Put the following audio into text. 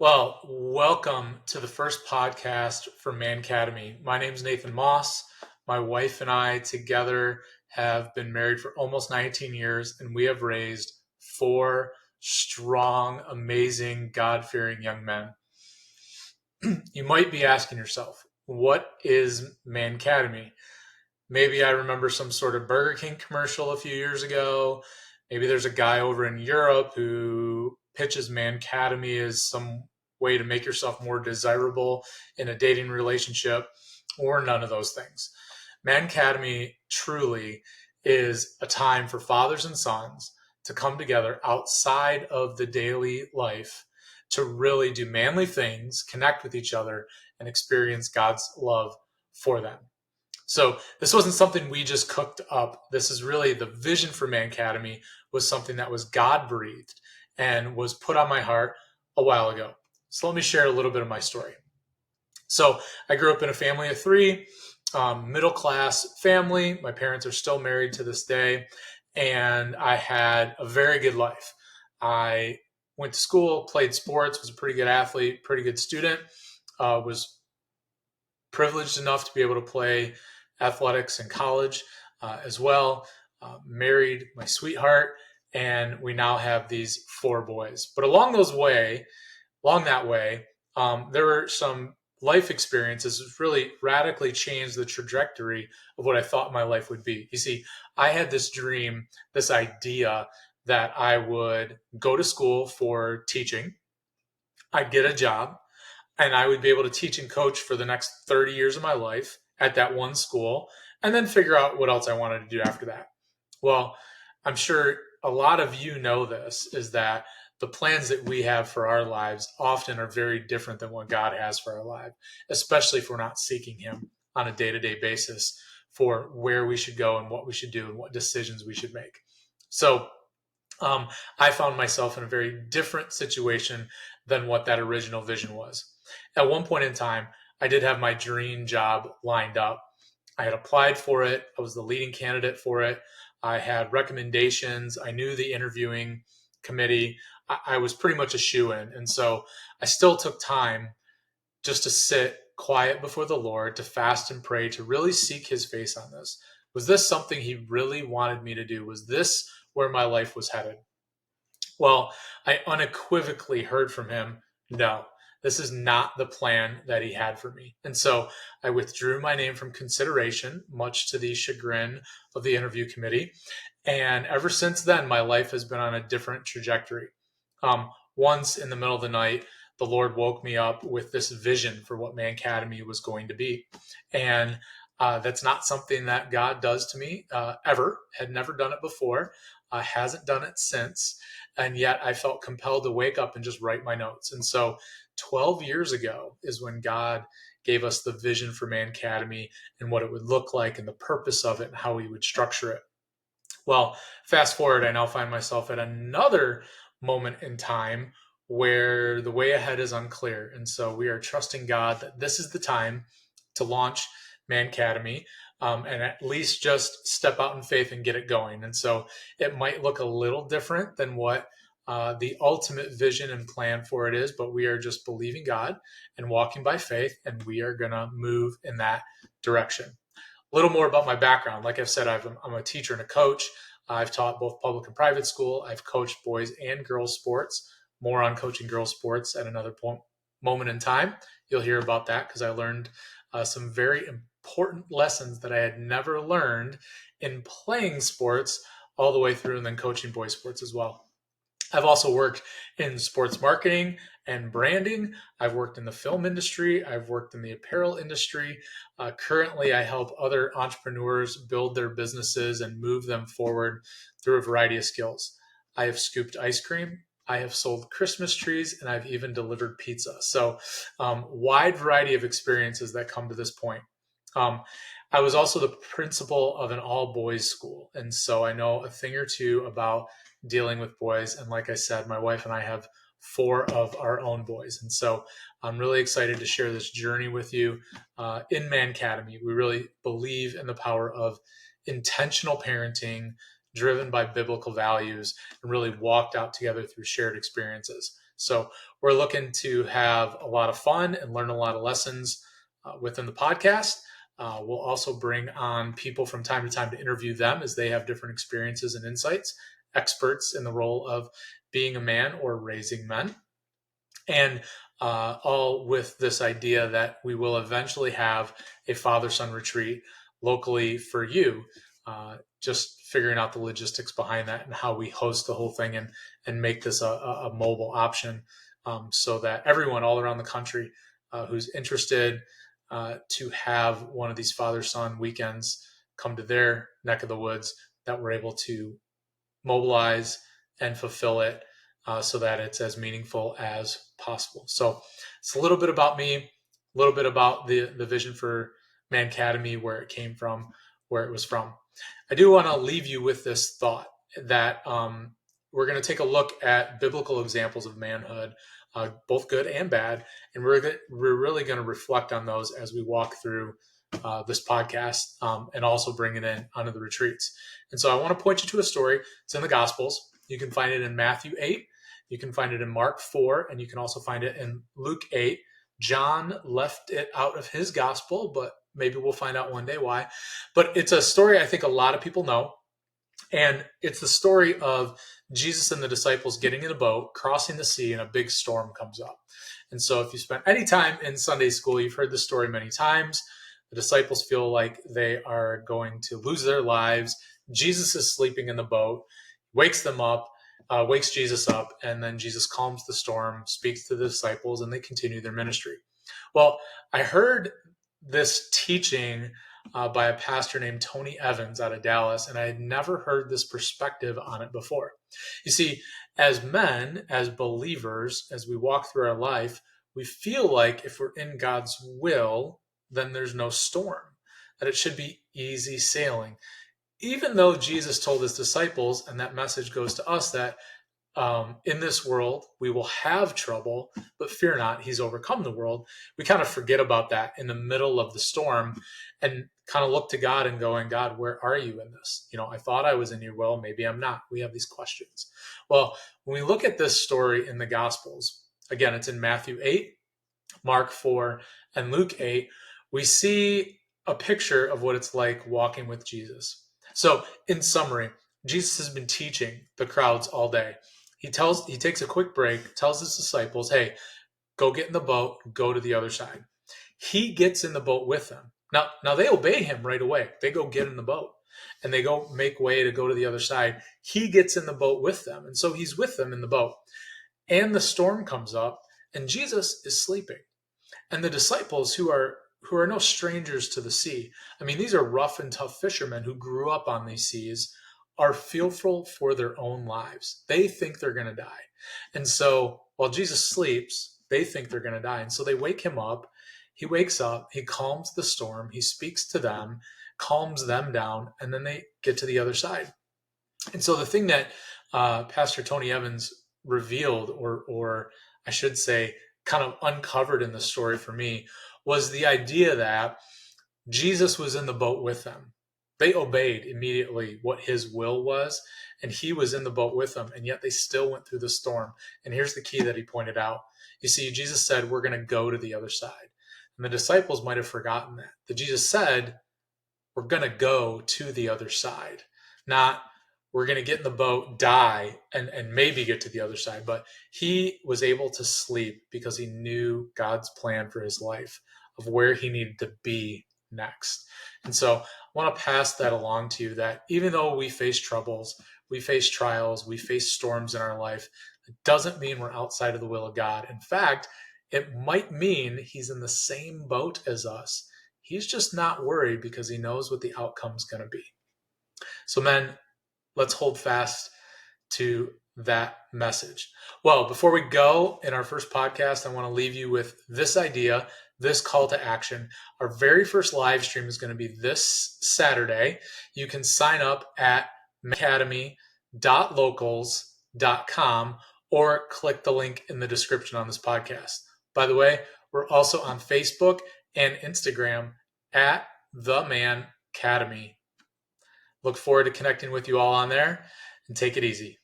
Well, welcome to the first podcast for Mancademy. My name is Nathan Moss. My wife and I together have been married for almost 19 years, and we have raised four strong, amazing, God-fearing young men. You might be asking yourself, what is Mancademy? Maybe I remember some sort of Burger King commercial a few years ago. Maybe there's a guy over in Europe who pitches Mancademy as some way to make yourself more desirable in a dating relationship, or none of those things. Mancademy truly is a time for fathers and sons to come together outside of the daily life to really do manly things, connect with each other, and experience God's love for them. So this wasn't something we just cooked up. This is really the vision for Mancademy was something that was God breathed and was put on my heart a while ago. So let me share a little bit of my story. So I grew up in a family of three, middle class family. My parents are still married to this day, and I had a very good life. I went to school, played sports, was a pretty good athlete, pretty good student, was privileged enough to be able to play athletics in college as well. Married my sweetheart, and we now have these four boys. But along that way, there were some life experiences that really radically changed the trajectory of what I thought my life would be. You see, I had this dream, this idea that I would go to school for teaching. I'd get a job and I would be able to teach and coach for the next 30 years of my life at that one school, and then figure out what else I wanted to do after that. Well, I'm sure a lot of you know this, is that the plans that we have for our lives often are very different than what God has for our life, especially if we're not seeking Him on a day-to-day basis for where we should go and what we should do and what decisions we should make. So I found myself in a very different situation than what that original vision was. At one point in time, I did have my dream job lined up. I had applied for it. I was the leading candidate for it. I had recommendations. I knew the interviewing committee. I was pretty much a shoo-in. And so I still took time just to sit quiet before the Lord, to fast and pray, to really seek His face on this. Was this something He really wanted me to do? Was this where my life was headed? Well, I unequivocally heard from Him, no, this is not the plan that He had for me. And so I withdrew my name from consideration, much to the chagrin of the interview committee. And ever since then, my life has been on a different trajectory. Once in the middle of the night, the Lord woke me up with this vision for what Mancademy was going to be. And that's not something that God does to me ever, had never done it before, hasn't done it since. And yet I felt compelled to wake up and just write my notes. And so 12 years ago is when God gave us the vision for Mancademy and what it would look like and the purpose of it and how we would structure it. Well, fast forward, I now find myself at another moment in time where the way ahead is unclear. And so we are trusting God that this is the time to launch Mancademy, and at least just step out in faith and get it going. And so it might look a little different than what the ultimate vision and plan for it is, but we are just believing God and walking by faith, and we are going to move in that direction. A little more about my background. Like I've said, I'm a teacher and a coach. I've taught both public and private school. I've coached boys and girls sports. More on coaching girls sports at another moment in time. You'll hear about that because I learned some very important lessons that I had never learned in playing sports all the way through, and then coaching boys sports as well. I've also worked in sports marketing and branding. I've worked in the film industry. I've worked in the apparel industry. Currently, I help other entrepreneurs build their businesses and move them forward through a variety of skills. I have scooped ice cream. I have sold Christmas trees, and I've even delivered pizza. So wide variety of experiences that come to this point. I was also the principal of an all boys school. And so I know a thing or two about dealing with boys. And like I said, my wife and I have four of our own boys. And so I'm really excited to share this journey with you in Mancademy. We really believe in the power of intentional parenting driven by biblical values and really walked out together through shared experiences. So we're looking to have a lot of fun and learn a lot of lessons within the podcast. We'll also bring on people from time to time to interview them as they have different experiences and insights, experts in the role of being a man or raising men. And all with this idea that we will eventually have a father-son retreat locally for you. Just figuring out the logistics behind that and how we host the whole thing and make this a mobile option, so that everyone all around the country who's interested to have one of these father-son weekends come to their neck of the woods, that we're able to mobilize and fulfill it so that it's as meaningful as possible. So it's a little bit about me, a little bit about the vision for Mancademy, where it came from, where it was from. I do want to leave you with this thought that we're going to take a look at biblical examples of manhood, both good and bad, and we're really going to reflect on those as we walk through this podcast, and also bring it in onto the retreats. And so I want to point you to a story. It's in the Gospels. You can find it in Matthew 8. You can find it in Mark 4, and you can also find it in Luke 8. John left it out of his gospel, but maybe we'll find out one day why. But it's a story I think a lot of people know. And it's the story of Jesus and the disciples getting in a boat, crossing the sea, and a big storm comes up. And so if you spent any time in Sunday school, you've heard the story many times. The disciples feel like they are going to lose their lives. Jesus is sleeping in the boat, wakes them up, wakes Jesus up, and then Jesus calms the storm, speaks to the disciples, and they continue their ministry. Well, I heard this teaching by a pastor named Tony Evans out of Dallas, and I had never heard this perspective on it before. You see, as men, as believers, as we walk through our life, we feel like if we're in God's will, then there's no storm, that it should be easy sailing. Even though Jesus told his disciples, and that message goes to us, that in this world we will have trouble, but fear not, he's overcome the world. We kind of forget about that in the middle of the storm and kind of look to God and going, God, where are you in this? I thought I was in your will, maybe I'm not. We have these questions. Well, when we look at this story in the Gospels, again, it's in Matthew 8, Mark 4, and Luke 8, we see a picture of what it's like walking with Jesus. So in summary, Jesus has been teaching the crowds all day. He takes a quick break, tells his disciples, hey, go get in the boat, go to the other side. He gets in the boat with them. Now they obey him right away. They go get in the boat and they go make way to go to the other side. He gets in the boat with them. And so he's with them in the boat. And the storm comes up and Jesus is sleeping. And the disciples, who are no strangers to the sea, I mean, these are rough and tough fishermen who grew up on these seas, are fearful for their own lives. They think they're going to die. And so while Jesus sleeps, they think they're going to die. And so they wake him up. He wakes up, he calms the storm, he speaks to them, calms them down, and then they get to the other side. And so the thing that Pastor Tony Evans revealed, or I should say, kind of uncovered in the story for me, was the idea that Jesus was in the boat with them. They obeyed immediately what his will was, and he was in the boat with them, and yet they still went through the storm. And here's the key that he pointed out. You see, Jesus said, we're going to go to the other side. And the disciples might have forgotten that Jesus said, we're going to go to the other side. Not, we're going to get in the boat, die, and maybe get to the other side. But he was able to sleep because he knew God's plan for his life, of where he needed to be next. And so I want to pass that along to you, that even though we face troubles, we face trials, we face storms in our life, it doesn't mean we're outside of the will of God. In fact, it might mean he's in the same boat as us. He's just not worried because he knows what the outcome's going to be. So men, let's hold fast to that message. Well, before we go in our first podcast, I want to leave you with this idea, this call to action. Our very first live stream is going to be this Saturday. You can sign up at mancademy.locals.com or click the link in the description on this podcast. By the way, we're also on Facebook and Instagram at The Mancademy. Look forward to connecting with you all on there, and take it easy.